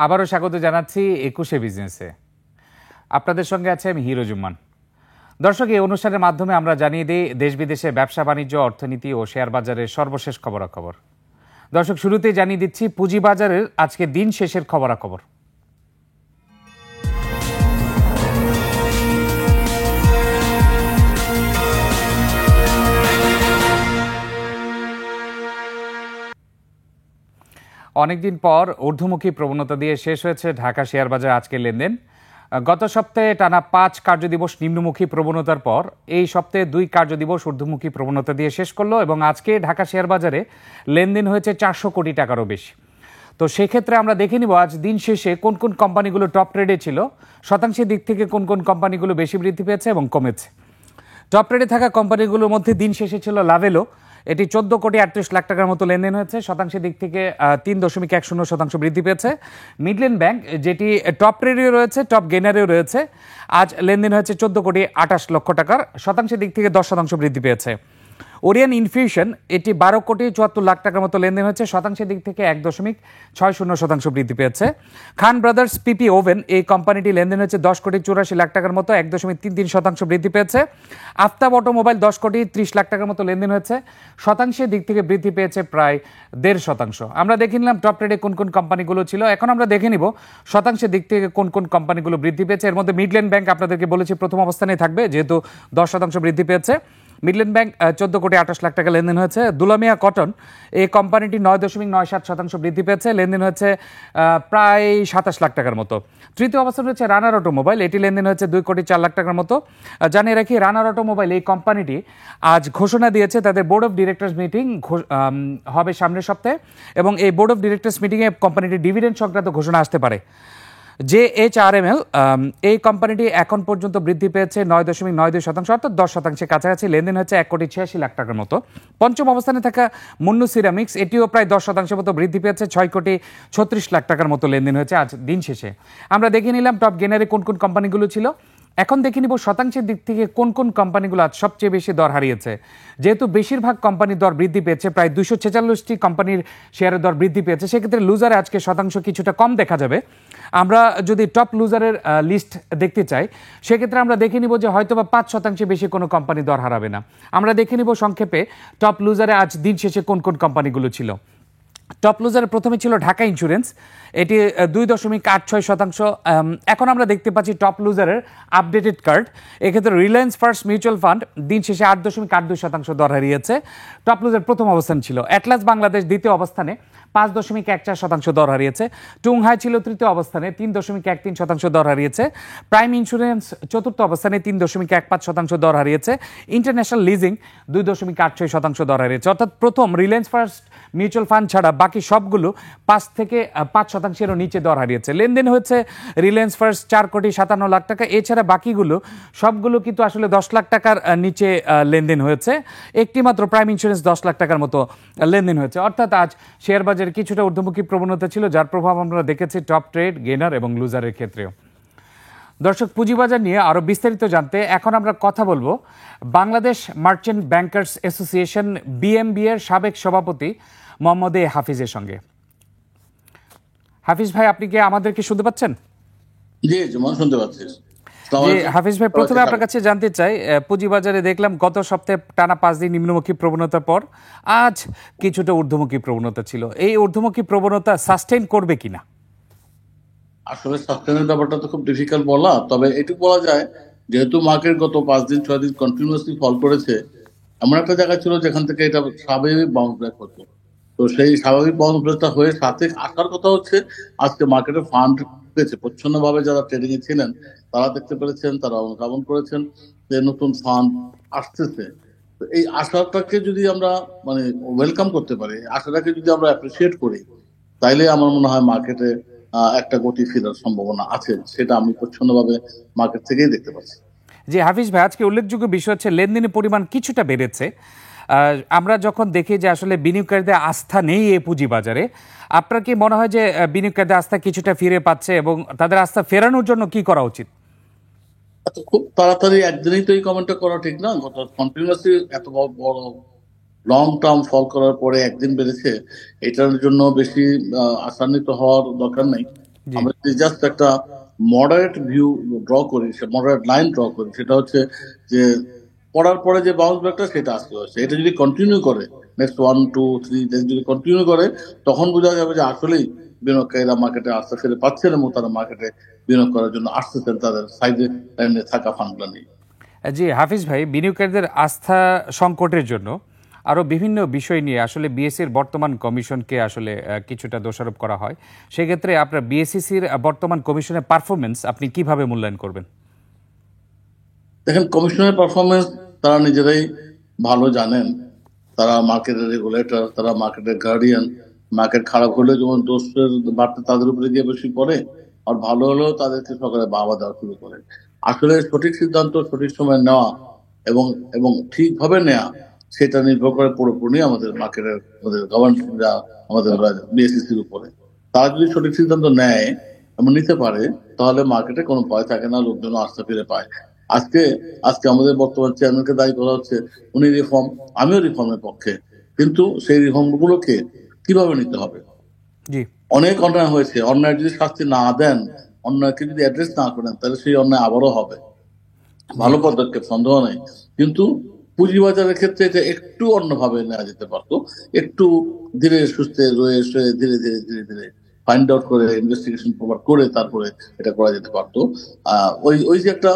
আবারও স্বাগত জানাচ্ছি ২১শে বিজনেসে। আপনাদের সঙ্গে আছে আমি হিরো জুম্মান। দর্শক, এই অনুষ্ঠানের মাধ্যমে আমরা জানিয়ে দিই দেশ বিদেশে ব্যবসা বাণিজ্য, অর্থনীতি ও শেয়ার বাজারের সর্বশেষ খবরাখবর। দর্শক, শুরুতেই জানিয়ে দিচ্ছি পুঁজিবাজারের আজকে দিন শেষের খবরাখবর। অনেকদিন পর ঊর্ধ্বমুখী প্রবণতা দিয়ে শেষ হয়েছে ঢাকা শেয়ার বাজার আজকের লেনদেন। গত সপ্তাহে টানা ৫ কার্যদিবস নিম্নমুখী প্রবণতার পর এই সপ্তাহে ২ কার্যদিবস ঊর্ধ্বমুখী প্রবণতা দিয়ে শেষ করলো এবং আজকে ঢাকা শেয়ার বাজারে লেনদেন হয়েছে ৪০০ কোটি টাকারও বেশি। তো সেক্ষেত্রে আমরা দেখে নিব আজ দিন শেষে কোন কোন কোম্পানিগুলো টপ ট্রেডে ছিল, শতাংশের দিক থেকে কোন কোন কোম্পানিগুলো বেশি বৃদ্ধি পেয়েছে এবং কমেছে। টপ ট্রেডে থাকা কোম্পানিগুলোর মধ্যে দিন শেষে ছিল লাভেলো, এটি ১৪ কোটি ৩৮ লাখ টাকার মতো লেনদেন হয়েছে, শতাংশের দিক থেকে ৩.১০% বৃদ্ধি পেয়েছে। মিডল্যান্ড ব্যাংক, যেটি টপ ট্রেডেও রয়েছে টপ গেনারেও রয়েছে, আজ লেনদেন হয়েছে ১৪ কোটি ২৮ লক্ষ টাকার, শতাংশের দিক থেকে ১০% বৃদ্ধি পেয়েছে। ওরিয়ান ইনফিউশন, এটি ১২ কোটি ৭৪ লাখ টাকার মতো লেনদেন হয়েছে, শতাংশের দিক থেকে ১.৬০% বৃদ্ধি পেয়েছে। খান ব্রাদার্স পিপি ওভেন, এই কোম্পানিটি লেনদেন হয়েছে ১০ কোটি ৮৪ লাখ টাকার মতো, ১.৩৩% বৃদ্ধি পেয়েছে। আফতাব অটোমোবাইল ১০ কোটি ৩০ লাখ টাকার মতো লেনদেন হয়েছে, শতাংশের দিক থেকে বৃদ্ধি পেয়েছে প্রায় ১.৫%। আমরা দেখে নিলাম টপ ট্রেডে কোন কোন কোম্পানিগুলো ছিল। এখন আমরা দেখে নিব শতাংশের দিক থেকে কোন কোন কোম্পানিগুলো বৃদ্ধি পেয়েছে। এর মধ্যে মিডল্যান্ড ব্যাংক আপনাদেরকে বলেছি প্রথম অবস্থানেই থাকবে, যেহেতু ১০% বৃদ্ধি পেয়েছে। মিডল্যান্ড ব্যাংক ১৪ কোটি ২৮ লাখ টাকা লেনদেন হয়েছে। দুলামিয়া কটন, এই কোম্পানিটি ৯.৯৭% বৃদ্ধি পেয়েছে, লেনদেন হয়েছে প্রায় ২৭ লাখ টাকার মতো। তৃতীয় অবস্থান রয়েছে রানার অটোমোবাইল, এটি লেনদেন হয়েছে ২ কোটি ৪ লাখ টাকার মতো। জানিয়ে রাখি, রানার অটোমোবাইল এই কোম্পানিটি আজ ঘোষণা দিয়েছে তাদের বোর্ড অফ ডিরেক্টর্স মিটিং হবে সামনের সপ্তাহে এবং এই বোর্ড অফ ডিরেক্টর্স মিটিংয়ে কোম্পানিটির ডিভিডেন্ড সংক্রান্ত ঘোষণা আসতে পারে। JHRML, এই কোম্পানিটি এখন পর্যন্ত বৃদ্ধি পেয়েছে ৯.৯২%, অর্থাৎ ১০% কাছাকাছি, লেনদেন হচ্ছে ১ কোটি ৮৬ লাখ টাকার মতো। পঞ্চম অবস্থানে থাকা মুন্নু সিরামিক্স, এটিও প্রায় ১০% মতো বৃদ্ধি পেয়েছে, ৬ কোটি ৩৬ লাখ টাকার মতো লেনদেন হয়েছে আজ দিন শেষে। আমরা দেখে নিলাম টপ গেনারে কোন কোন কোম্পানিগুলো ছিল। এখন দেখে নিব শতাংশের দিক থেকে কোন কোন কোম্পানিগুলো আজ সবচেয়ে বেশি দর হারিয়েছে। যেহেতু বেশিরভাগ কোম্পানির দর বৃদ্ধি পেয়েছে, প্রায় ২৪৬টি কোম্পানির শেয়ারের দর বৃদ্ধি পেয়েছে, সেক্ষেত্রে লুজারে আজকে শতাংশ কিছুটা কম দেখা যাবে। আমরা যদি টপ লুজারের লিস্ট দেখতে চাই, সেক্ষেত্রে আমরা দেখে নিব যে হয়তো বা ৫% বেশি কোনো কোম্পানি দর হারাবে না। আমরা দেখে নিব সংক্ষেপে টপ লুজারে আজ দিন শেষে কোন কোন কোম্পানিগুলো ছিল। টপ লুজারের প্রথমে ছিল ঢাকা ইন্স্যুরেন্স, এটি ২.৮৬%। এখন আমরা দেখতে পাচ্ছি টপ লুজারের আপডেটেড কার্ড, এক্ষেত্রে রিলায়েন্স ফার্স্ট মিউচুয়াল ফান্ড দিন শেষে ৮.৮২% দর হারিয়েছে, টপ লুজার প্রথম অবস্থান ছিল। অ্যাটলাস বাংলাদেশ দ্বিতীয় অবস্থানে ৫.১৪% দর হারিয়েছে। টুংহাই ছিল তৃতীয় অবস্থানে, ৩.১৩% দর হারিয়েছে। প্রাইম ইন্স্যুরেন্স চতুর্থ অবস্থানে ৩.১৫% দর হারিয়েছে। ইন্টারন্যাশনাল লিজিং ২.৮৬% দর হারিয়েছে। অর্থাৎ প্রথম রিলায়েন্স ফার্স্ট মিউচুয়াল ফান্ড ছাড়া বাকি সবগুলো ৫ থেকে ৫%-এরও নিচে দর হারিয়েছে। লেনদেন হয়েছে রিলায়েন্স ফার্স্ট ৪ কোটি ৫৭ লাখ টাকা, এছাড়া বাকিগুলো সবগুলো কিন্তু আসলে ১০ লাখ টাকার নিচে লেনদেন হয়েছে। একটি মাত্র প্রাইম ইন্স্যুরেন্স ১০ লাখ টাকার মতো লেনদেন হয়েছে। অর্থাৎ আজ শেয়ার বাজারে কিছুটা ঊর্ধ্বমুখী প্রবণতা ছিল, যার প্রভাব আমরা দেখেছি টপ ট্রেড, গেনার এবং লুজারের ক্ষেত্রেও। দর্শক, পুঁজিবাজার নিয়ে আরও বিস্তারিত জানতে এখন আমরা কথা বলবো Bangladesh merchant bankers association BMB এর সাবেক সভাপতি মোহাম্মদ হাফিজের সঙ্গে। হাফিজ ভাই, আপনি কি আমাদেরকে শুনতে পাচ্ছেন? জি, শুনতে পাচ্ছি। হাফিজ ভাই, প্রথমে আপনার কাছে জানতে চাই, পুঁজিবাজারে দেখলাম গত সপ্তাহে টানা ৫ দিন নিম্নমুখী প্রবণতার পর আজ কিছুটা ঊর্ধ্বমুখী প্রবণতা ছিল, এই ঊর্ধ্বমুখী প্রবণতা সাস্টেইন করবে কিনা? আসলে সাস্টেইনের ব্যাপারটা তো খুব ডিফিকাল্ট বলা, তবে এটুকু বলা যায় যেহেতু মার্কেট গত ৫ দিন ৬ দিন কন্টিনিউয়াসলি ফল করেছে, এমন একটা জায়গা ছিল যেখান থেকে এটা স্বাভাবিক বাউন্স ব্যাক হতো। তো সেই স্বাভাবিক বাউন্স ব্যাকটা হয়ে সাথে আসার কথা হচ্ছে আজকে মার্কেটে ফান্ড পেয়েছে প্রচ্ছন্নভাবে, যারা ট্রেডিং এ ছিলেন তারা দেখতে পেরেছেন, তারা অনুধাবন করেছেন যে নতুন ফান্ড আসতেছে। তো এই আশাটাকে যদি আমরা ওয়েলকাম করতে পারি, আশাটাকে যদি আমরা অ্যাপ্রিসিয়েট করি, তাইলে আমার মনে হয় মার্কেটে একটা গতি ফেরার সম্ভাবনা আছে, সেটা আমি প্রচ্ছন্নভাবে মার্কেট থেকেই দেখতে পাচ্ছি। জি হাফিজ ভাই, আজকে উল্লেখযোগ্য বিষয় হচ্ছে লেনদেনের পরিমাণ কিছুটা বেড়েছে। আমরা যখন দেখি যে আসলে বিনিয়োগকারীদের আস্থা নেই এই পুঁজিবাজারে, আপনার কি মনে হয় যে বিনিয়োগকারীদের আস্থা কিছুটা ফিরে পাচ্ছে এবং তাদের আস্থা ফেরানোর জন্য কি করা উচিত? আচ্ছা, খুব তাড়াতাড়ি একদিনই তো এই কমেন্টটা করা ঠিক না। কন্টিনিউয়াসলি এত বড় লং টার্ম ফল করার পরে একদিন বেড়েছে, এটার জন্য বেশি আশান্বিত হওয়ার দরকার নেই। জি। আমরা যদি জাস্ট একটা মডারেট ভিউ ড্র করি, মডারেট লাইন ড্র করি, সেটা হচ্ছে যে পড়ার পরে যে বাউন্স ব্যাকটা সেটা আসতে হচ্ছে, এটা যদি কন্টিনিউ করে নেক্সট 1 2 3 যদি কন্টিনিউ করে, তখন বোঝা যাবে যে আসলেই বিনিয়োগকারীরা মার্কেটে আসতে ফিরে পাচ্ছেন এবং তারা মার্কেটে বিনিয়োগ করার জন্য আসতেছেন তাদের সাইডে লাইনে থাকা ফান্ডগুলো নিয়ে। জি হাফিজ ভাই, বিনিয়োগকারীদের আস্থা সংকটের জন্য আরও বিভিন্ন বিষয় নিয়ে আসলে বিএসসির বর্তমান কমিশনকে আসলে কিছুটা দোষারোপ করা হয়। সেক্ষেত্রে আপনার বিএসসিসির বর্তমান কমিশনের পারফরমেন্স আপনি কিভাবে মূল্যায়ন করবেন? দেখেন, কমিশনের পারফরমেন্স তারা নিজেরাই ভালো জানেন। তারা মার্কেটের রেগুলেটর, তারা মার্কেটের গার্ডিয়ান। মার্কেট খারাপ হলে যেমন দোষের বার্তা তাদের উপরে গিয়ে বেশি পড়ে, আর ভালো হলেও তাদেরকে সকালে বাবা দেওয়া শুরু করে। আসলে সঠিক সিদ্ধান্ত সঠিক সময় নেওয়া এবং এবং ঠিকভাবে নেওয়া, সেটা নির্ভর করে পুরোপুরি আমাদের মার্কেটের, আমাদের গভর্নমেন্টরা, আমাদের বিএসসিসির উপরে। তারা যদি সঠিক সিদ্ধান্ত নেয় এবং নিতে পারে, তাহলে মার্কেটে কোনো ভয় থাকে না, লোকজন আস্থা ফিরে পায়। আজকে আজকে আমাদের বর্তমান চেয়ারম্যানকে দায়ী করা হচ্ছে, উনি রিফর্ম, আমিও রিফর্মের পক্ষে, কিন্তু সেই রিফর্ম গুলোকে কিভাবে নিতে হবে? জি। অনেক অন্যায় হয়েছে, অন্যায় যদি শাস্তি না দেন, অন্যায়কে যদি অ্যাড্রেস না করেন, তাহলে সেই অন্যায় আবারও হবে। জি। ভালো পদক্ষেপ, সন্দেহ নেই, কিন্তু পুঁজিবাজারের ক্ষেত্রে এটা একটু অন্যভাবে নেওয়া যেতে পারতো। একটু ধীরে সুস্থে রয়ে সয়ে ধীরে ধীরে ধীরে ধীরে ফাইন্ড আউট করে, ইনভেস্টিগেশন প্রপার করে তারপরে এটা করা যেতে পারতো। ওই ওই যে একটা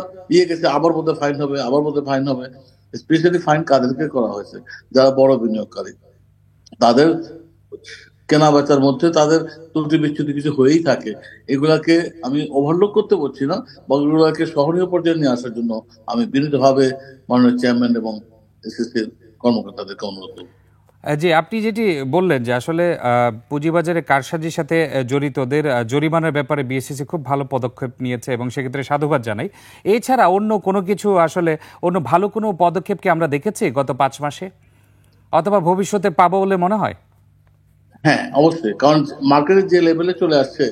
গেছে, আবার বোধহয় ফাইন হবে, আবার বোধহয় ফাইন হবে। স্পেশালি ফাইন কাদেরকে করা হয়েছে? যারা বড় বিনিয়োগকারী, তাদের কেনা বেচার মধ্যে তাদের ত্রুটি বিচ্যুতি কিছু হয়েই থাকে। এগুলাকে আমি ওভারলোক করতে বলছি না, বা এগুলাকে সহনীয় পর্যায়ে নিয়ে আসার জন্য আমি বিনীতভাবে মাননীয় চেয়ারম্যান এবং এসএসসির কর্মকর্তাদেরকে অনুরোধ করব। জি, আপনি যেটি বললেন যে আসলে পুঁজিবাজারে কারসাজির সাথে জড়িতদের জরিমানার ব্যাপারে বিএসসিসি খুব ভালো পদক্ষেপ নিয়েছে এবং সেক্ষেত্রে সাধুবাদ জানাই। এছাড়া অন্য কোনো কিছু আসলে অন্য ভালো কোনো পদক্ষেপ কি আমরা দেখেছি গত 5 মাসে, অথবা ভবিষ্যতে পাবো বলে মনে হয়? হ্যাঁ, অবশ্যই, কারণ মার্কেটের যে লেভেলে চলে আসছে,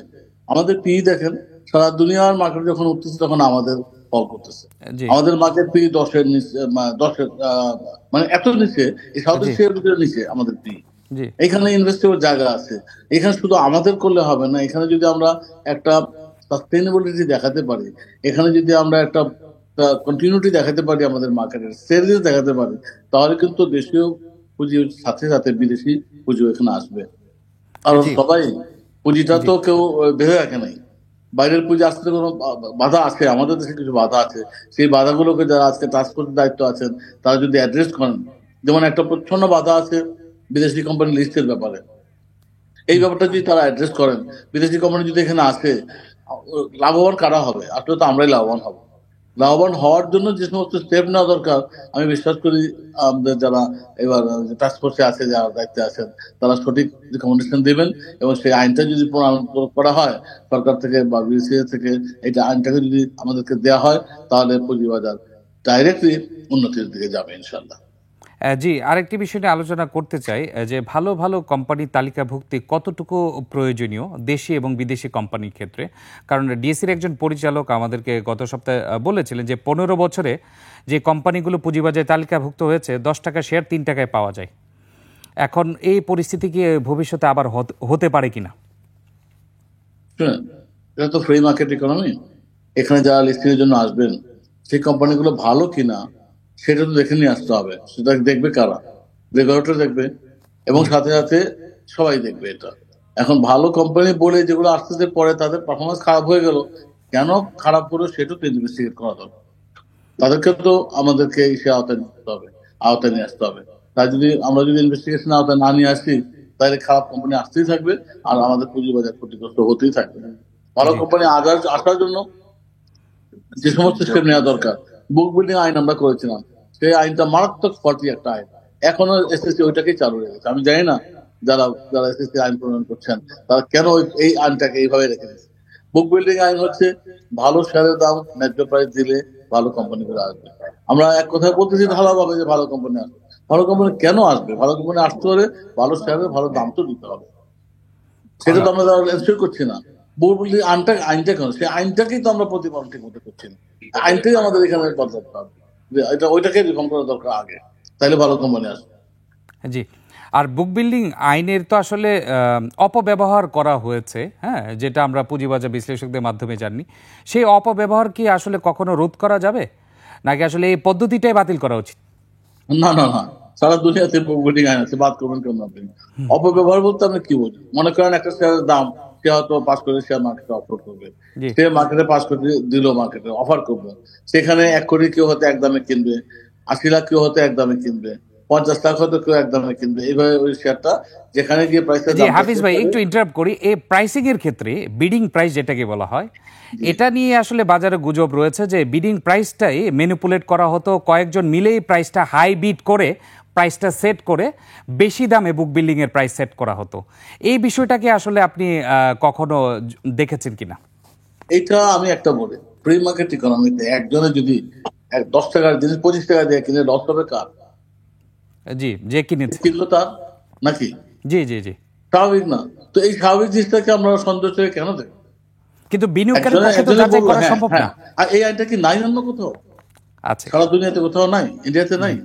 আমাদের পি দেখেন, সারা দুনিয়ার মার্কেট যখন উঠতেছে তখন আমাদের ফল করতেছে। জি। আমাদের মার্কেট পি 10-এর নিচে, 10-এর মানে এত নিচে, এই সাউথ জি। এশিয়ার ভিতরে নিচে আমাদের পি। জি। এখানে ইনভেস্টেবল জায়গা আছে। এখানে শুধু আমাদের করলে হবে না, এখানে যদি আমরা একটা সাস্টেইনেবিলিটি দেখাতে পারি, এখানে যদি আমরা একটা কন্টিনিউটি দেখাতে পারি, আমাদের মার্কেটের সেলস দেখাতে পারি, তাহলে কিন্তু দেশীয় পুঁজির সাথে সাথে বিদেশি পুঁজিও এখানে আসবে। কারণ জি। সবাই, পুঁজিটা জি। তো কেউ বেঁধে রাখে নাই। বাইরের পুঁজি আসতে কোনো বাধা আছে, আমাদের দেশে কিছু বাধা আছে। সেই বাধাগুলোকে যারা আজকে ট্রান্সপোর্টের দায়িত্ব আছেন, তারা যদি অ্যাড্রেস করেন, যেমন একটা প্রচ্ছন্ন বাধা আছে বিদেশি কোম্পানি লিস্টের ব্যাপারে, এই ব্যাপারটা যদি তারা অ্যাড্রেস করেন, বিদেশি কোম্পানি যদি এখানে আসে, লাভবান কারা হবে? আসলে তো আমরাই লাভবান হব। লাভবান হওয়ার জন্য যে সমস্ত স্টেপ নেওয়া দরকার, আমি বিশ্বাস করি আমাদের যারা এবার টাস্কফোর্সে আছে, যারা দায়িত্বে আছেন, তারা সঠিক রিকমেন্ডেশন দিবেন। এবং সেই আইনটা যদি প্রণয়ন করা হয় সরকার থেকে বা বিসিএ থেকে, এটা আইনটাকে যদি আমাদেরকে দেওয়া হয়, তাহলে পুঁজিবাজার ডাইরেক্টলি উন্নতির দিকে যাবে ইনশাল্লাহ। জি, আরেকটি বিষয় নিয়ে আলোচনা করতে চাই, যে ভালো ভালো কোম্পানির তালিকাভুক্তি কতটুকু প্রয়োজনীয় দেশি এবং বিদেশি কোম্পানির ক্ষেত্রে। কারণ ডিএসসির একজন পরিচালক আমাদেরকে গত সপ্তাহে বলেছিলেন যে 15 বছরে যে কোম্পানিগুলো পুঁজিবাজারে তালিকাভুক্ত হয়েছে 10 টাকা শেয়ার 3 টাকায় পাওয়া যায়। এখন এই পরিস্থিতি কি ভবিষ্যতে আবার হতে পারে কিনা? শুনেন, এটা তো ফ্রি মার্কেট ইকোনমি। এখানে যারা লিস্টিং এর জন্য আসবেন, সেই কোম্পানিগুলো ভালো কিনা সেটা তো দেখে নিয়ে আসতে হবে। সেটা দেখবে কারা? রেগুলেটর দেখবে, এবং জি। সাথে সাথে সবাই দেখবে এটা। এখন ভালো কোম্পানি বলে যেগুলো আসতে পরে তাদের পারফরমেন্স খারাপ হয়ে গেল, কেন খারাপ হলো সেটা তো ইনভেস্টিগেট করা দরকার। তাদেরকে তো আমাদেরকে সে আওতায় নিতে হবে, আওতায় নিয়ে আসতে হবে। তাই যদি আমরা যদি ইনভেস্টিগেশন আওতায় না নিয়ে আসি, তাহলে খারাপ কোম্পানি আসতেই থাকবে, আর আমাদের পুঁজিবাজার ক্ষতিগ্রস্ত হতেই থাকবে। ভালো জি। কোম্পানি আসার জন্য যে সমস্ত স্টেপ নেওয়া দরকার, বুক বিল্ডিং আইন আমরা করেছিলাম, সেই আইনটা মারাত্মক ফর্টি একটা আইন, এখনো এসএসসি ওইটাকেই চালু রেখেছে। আমি জানি না যারা যারা এসএসসি আইন প্রণয়ন করছেন তারা কেন এই আইনটাকে এইভাবে রেখে দিচ্ছে। বুক বিল্ডিং আইন হচ্ছে ভালো শেয়ারের দাম ন্যায্য প্রাইস দিলে ভালো কোম্পানিগুলো আসবে। আমরা এক কথায় বলতেছি ঢালাভাবে যে ভালো কোম্পানি আসবে। ভালো কোম্পানি কেন আসবে? ভালো কোম্পানি আসতে হলে ভালো শেয়ারের ভালো দাম তো দিতে হবে। সেটা তো আমরা এনশিওর করছি না। বলবি আইনটা কেন? সেই আইনটাকেই তো আমরা প্রতিপালন ঠিক মতো করছি না। আইনটাই আমাদের এখানে বদলাতে হবে, যে এটা ওইটাকে রিফর্ম করা দরকার আগে, তাইলে ভালো কোম্পানি আসবে। জি। আর বুক বিল্ডিং আইনের তো আসলে অপব্যবহার করা হয়েছে, হ্যাঁ, যেটা আমরা পুঁজিবাজার বিশ্লেষকদের মাধ্যমে জানি। সেই অপব্যবহার কি আসলে কখনো রোধ করা যাবে, নাকি আসলে এই পদ্ধতিটাই বাতিল করা উচিত? না না না, সারা দুনিয়াতে বুক আইন আছে, বাদ করবেন কেন আপনি? অপব্যবহার বলতে আপনি কি বলছেন? মনে করেন একটা শেয়ারের দাম সে হয়তো পাস করে শেয়ার মার্কেটে অফার করবে, জি সে মার্কেটে পাস করে দিল, মার্কেটে অফার করবে, সেখানে 1 কোটি কেউ হয়তো এক দামে কিনবে, 80 লাখ কেউ হয়তো এক দামে কিনবে, 50 লাখ হয়তো কেউ এক দামে কিনবে, এইভাবে ওই শেয়ারটা যেখানে গিয়ে প্রাইসের জি দামটা হাফিজ সেট ভাই, করে। একটু ইন্টারাপ্ট করি। এই প্রাইসিং এর ক্ষেত্রে বিডিং প্রাইস যেটাকে বলা হয়, এটা নিয়ে আসলে বাজারে গুজব রয়েছে যে বিডিং প্রাইসটাই ম্যানিপুলেট করা হতো, কয়েকজন মিলেই প্রাইসটা হাই বিড করে প্রাইসটা সেট করে বেশি দামে বুক বিল্ডিং এর প্রাইস সেট করা হতো। এই বিষয়টাকে আসলে আপনি কখনো দেখেছেন কিনা? এইটা আমি একটা বলি, প্রি মার্কেট ইকোনমিতে একজনে যদি 10 টাকার জিনিস 25 টাকা দিয়ে কিনে লস হবে কার? জি, যে কিনেছে। কিনলো তার, নাকি? জি জি জি। স্বাভাবিক না? তো এই স্বাভাবিক জিনিসটাকে আমরা সন্দেহ করে কেন দেব? কিন্তু বিনিয়োগকারীর একজনে পক্ষে তো একজনে যাচাই বললো করা হ্যাঁ সম্ভব হ্যাঁ, না। আর এই আইনটা কি নাই অন্য কোথাও? আছে। সারা দুনিয়াতে কোথাও নাই? ইন্ডিয়াতে নাই?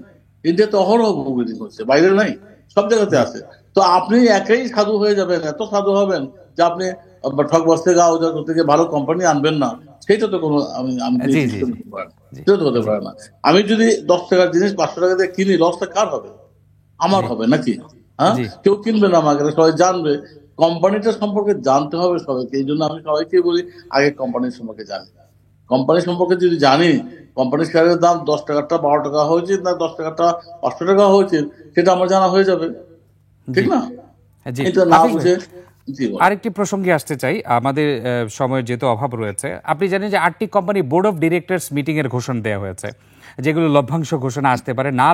ইন্ডিয়াতে অহরহ বুকিং হচ্ছে, বাইরে নাই, সব জায়গাতে জি আছে। তো আপনি একাই সাধু হয়ে যাবেন, এত সাধু হবেন যে আপনি ঠকবাজ থেকে আউজার থেকে ভালো কোম্পানি আনবেন না, সেটা তো কোনো আমি আমি জি জি ডিসিশন জি নিতে পারি না। জি সেটা তো হতে জি পারে না। আমি যদি 10 টাকার জিনিস 500 টাকা দিয়ে কিনি, লসটা কার হবে? আমার জি হবে নাকি? হ্যাঁ, জি কেউ কিনবে না আমাকে, সবাই জানবে। কোম্পানিটা সম্পর্কে জানতে হবে সবাইকে, এই জন্য আমি সবাইকে বলি আগে কোম্পানির সম্পর্কে জানি। কোম্পানি সম্পর্কে যদি জানি, কোম্পানির শেয়ারের দাম 10 টাকাটা 12 টাকা হয়েছে না 10 টাকাটা 500 টাকা হয়েছে, সেটা আমার জানা হয়ে যাবে, ঠিক জি না? জি। এটা না হাফিজ ভাই, বুঝে। জি বল। আরেকটি প্রসঙ্গে আসতে চাই, আমাদের সময়ের যেহেতু অভাব রয়েছে। আপনি জানেন যে 8টি company board of directors meeting এর ঘোষণা দেওয়া হয়েছে, যেগুলো লভ্যাংশ ঘোষণা আসতে পারে, না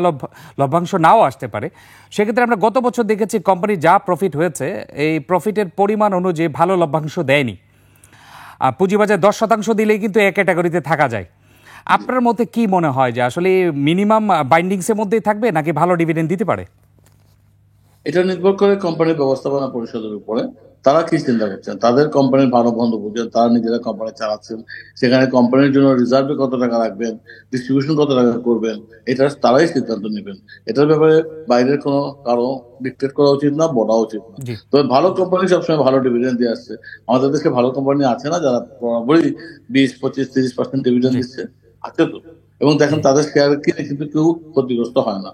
লভ্যাংশ নাও আসতে পারে। সেক্ষেত্রে আমরা গত বছর দেখেছি কোম্পানি যা প্রফিট হয়েছে, এই প্রফিটের পরিমাণ অনুযায়ী ভালো লভ্যাংশ দেয়নি। পুঁজিবাজার 10% দিলেই কিন্তু এক ক্যাটাগরিতে থাকা যায়। আপনার মতে কি মনে হয় যে আসলে মিনিমাম বাইন্ডিংসের মধ্যেই থাকবে, নাকি ভালো ডিভিডেন্ড দিতে পারে? এটা নির্ভর করে কোম্পানির ব্যবস্থাপনা পরিষদের উপরে, তারা কি চিন্তা করছেন, তাদের কোম্পানির ভালো মন্দ বুঝেন, তারা নিজেরা কোম্পানি চালাচ্ছেন, সেখানে কোম্পানির জন্য রিজার্ভে কত টাকা রাখবেন, ডিস্ট্রিবিউশন কত টাকা করবেন, এটা তারাই সিদ্ধান্ত নেবেন। এটার ব্যাপারে বাইরের কোনো কারো ডিক্টেট করা উচিত না, বলা উচিত না। জি তবে ভালো কোম্পানি সবসময় ভালো ডিভিডেন্ড দিয়ে আসছে। আমাদের দেশে ভালো কোম্পানি আছে না, যারা বরাবরই 20, 25, 30% ডিভিডেন্ড জি দিচ্ছে? আছে তো। এবং জি। দেখেন তাদের শেয়ার কিনে কিন্তু কেউ ক্ষতিগ্রস্ত হয় না।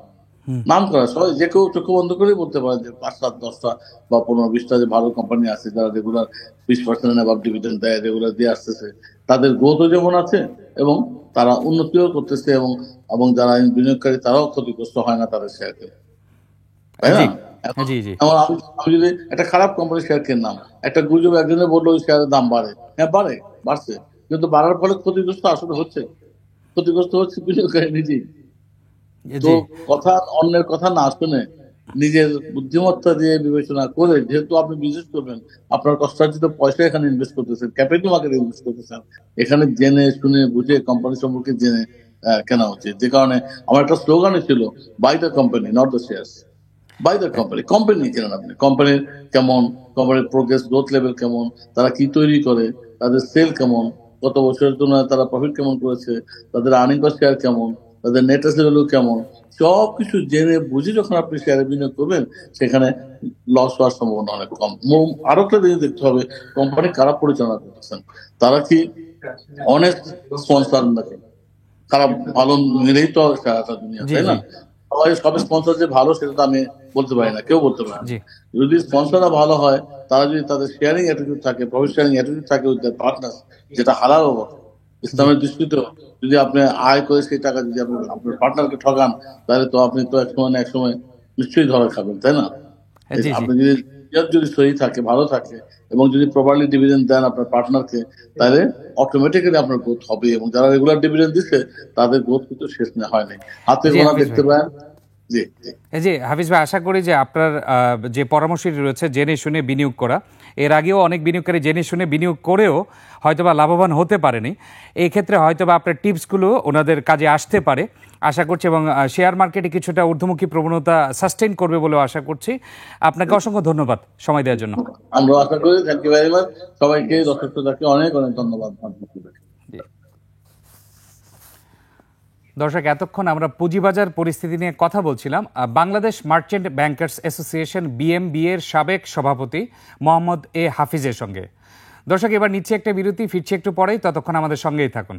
হুম। নাম করা সবাই, যে কেউ চোখ বন্ধ করেই বলতে পারে যে 5, 7, 10টা বা 15, 20টা যে ভালো কোম্পানি আছে, যারা রেগুলার 20% অ্যাবাভ ডিভিডেন্ড দেয়, রেগুলার দিয়ে আসতেছে, তাদের গ্রোথও যেমন আছে এবং তারা উন্নতিও করতেছে, এবং এবং যারা বিনিয়োগকারী তারাও ক্ষতিগ্রস্ত হয় না তাদের শেয়ারকে, তাই না? জি এখন জি জি এখন আমি যদি একটা খারাপ কোম্পানির শেয়ার কিনলাম, একটা গুজব একজনে বললো ওই শেয়ারের দাম বাড়ে, হ্যাঁ বাড়ে, বাড়ছে, কিন্তু বাড়ার ফলে ক্ষতিগ্রস্ত আসলে হচ্ছে, ক্ষতিগ্রস্ত হচ্ছে বিনিয়োগকারী নিজেই। তো জি কথা, অন্যের কথা না শুনে নিজের বুদ্ধিমত্তা দিয়ে বিবেচনা করে, যেহেতু আপনি বিজনেস করবেন, আপনার কষ্টার্জিত পয়সা এখানে ইনভেস্ট করতেছেন, ক্যাপিটাল মার্কেটে ইনভেস্ট করতেছেন, এখানে জেনে শুনে বুঝে কোম্পানি সম্পর্কে জেনে কেনা উচিত। যে কারণে আমার একটা স্লোগানই ছিল, buy the company not the shares. Buy the company, company কেনেন আপনি, কোম্পানির কেমন, কোম্পানির প্রোগ্রেস, গ্রোথ লেভেল কেমন, তারা কি তৈরি করে, তাদের সেল কেমন, গত বছরের তুলনায় তারা প্রফিট কেমন করেছে, তাদের আর্নিং পার শেয়ার কেমন, তাদের নেট এসেট ভ্যালু কেমন, সবকিছু জেনে বুঝে যখন আপনি শেয়ারে বিনিয়োগ করবেন, সেখানে লস হওয়ার সম্ভাবনা অনেক কম। আরো একটা জিনিস দেখতে হবে, কোম্পানি কারা পরিচালনা করতেছেন, তারা কি অনেস্ট স্পন্সর নাকি? খারাপ ভালো মিলেই তো সারাটা দুনিয়া, জি তাই জি না? সবাই সব স্পন্সর যে ভালো সেটা তো আমি বলতে পারি না, কেউ বলতে পারে না। জি যদি স্পন্সররা ভালো হয়, তারা যদি তাদের শেয়ারিং অ্যাটিটিউড থাকে, প্রফিট শেয়ারিং অ্যাটিটিউড থাকে উইথ দ্য পার্টনার, যেটা হালাল হবে জি ইসলামের দৃষ্টিতেও। যদি আপনি আয় করে সেই টাকা যদি আপনি আপনার পার্টনারকে ঠকান, তাহলে তো আপনি তো এক সময় না এক সময় নিশ্চয়ই ধরা খাবেন, তাই না? জি জি আপনি যদি নিয়ত যদি সহি থাকে, ভালো থাকে, এবং যদি প্রপারলি ডিভিডেন্ড দেন আপনার পার্টনারকে, তাহলে অটোমেটিক্যালি আপনার গ্রোথ হবে। এবং যারা রেগুলার ডিভিডেন্ড দিচ্ছে, তাদের গ্রোথ কিন্তু শেষ না হয়নি, হাতে জি গোনা হাফিজ দেখতে ভাই। পারেন। জি জি। জি হাফিজ ভাই, আশা করি যে আপনার যে পরামর্শটি রয়েছে জেনে শুনে বিনিয়োগ করা, এর আগেও অনেক বিনিয়োগকারী জেনে শুনে বিনিয়োগ করেও হয়তোবা লাভবান হতে পারেনি। এই ক্ষেত্রে হয়তোবা আপনার টিপসগুলো ওনাদের কাজে আসতে পারে আশা করছি, এবং শেয়ার মার্কেটে কিছুটা ঊর্ধ্বমুখী প্রবণতা সাস্টেইন করবে বলেও আশা করছি। আপনাকে অসংখ্য ধন্যবাদ সময় দেওয়ার জন্য। আমরা আশা করি। Thank you very much. সবাইকে, দর্শকদেরকে অনেক অনেক ধন্যবাদ। জি। দর্শক, এতক্ষণ আমরা পুঁজিবাজার পরিস্থিতি নিয়ে কথা বলছিলাম বাংলাদেশ মার্চেন্ট ব্যাংকার্স অ্যাসোসিয়েশন বিএমবি এর সাবেক সভাপতি মোহাম্মদ এ হাফিজের সঙ্গে। দর্শক, এবার নিচ্ছে একটা বিরতি, ফিরছি একটু পরেই, ততক্ষণ আমাদের সঙ্গেই থাকুন।